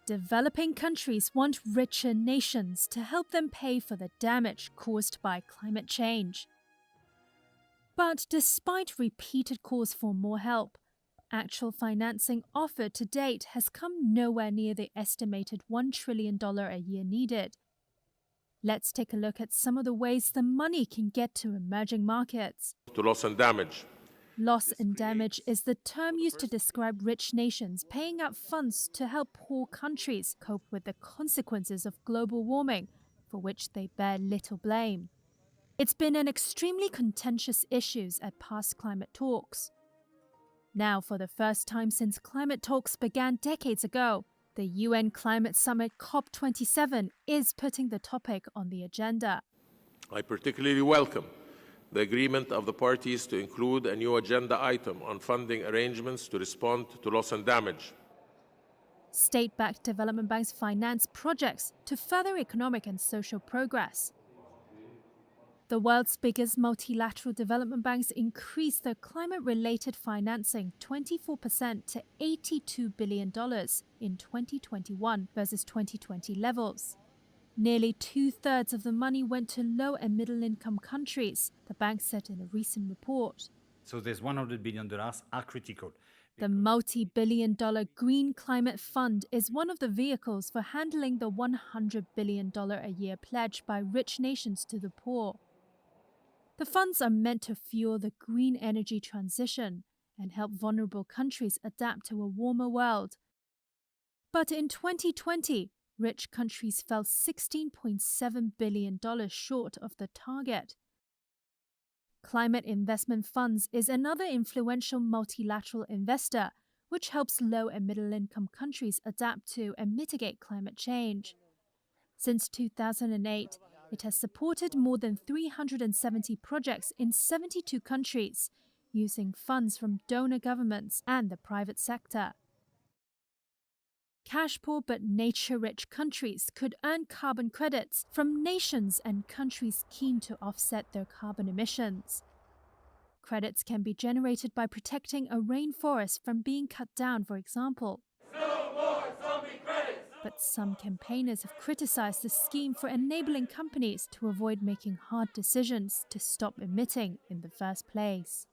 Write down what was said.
Developing countries want richer nations to help them pay for the damage caused by climate change. But despite repeated calls for more help, actual financing offered to date has come nowhere near the estimated $1 trillion a year needed. Let's take a look at some of the ways the money can get to emerging markets. To loss and damage. Loss and damage is the term used to describe rich nations paying out funds to help poor countries cope with the consequences of global warming, for which they bear little blame. It's been an extremely contentious issue at past climate talks. Now, for the first time since climate talks began decades ago, the UN Climate Summit COP27 is putting the topic on the agenda. I particularly welcome the agreement of the parties to include a new agenda item on funding arrangements to respond to loss and damage. State-backed development banks finance projects to further economic and social progress. The world's biggest multilateral development banks increased their climate-related financing 24% to $82 billion in 2021 versus 2020 levels. Nearly two-thirds of the money went to low and middle-income countries, the bank said in a recent report. So these $100 billion are critical. The multi-billion-dollar Green Climate Fund is one of the vehicles for handling the $100 billion a year pledge by rich nations to the poor. The funds are meant to fuel the green energy transition and help vulnerable countries adapt to a warmer world. But in 2020, rich countries fell $16.7 billion short of the target. Climate Investment Funds is another influential multilateral investor which helps low and middle-income countries adapt to and mitigate climate change. Since 2008, it has supported more than 370 projects in 72 countries, using funds from donor governments and the private sector. Cash-poor but nature-rich countries could earn carbon credits from nations and countries keen to offset their carbon emissions. Credits can be generated by protecting a rainforest from being cut down, for example. No more zombie credits! But some campaigners have criticized the scheme for enabling companies to avoid making hard decisions to stop emitting in the first place.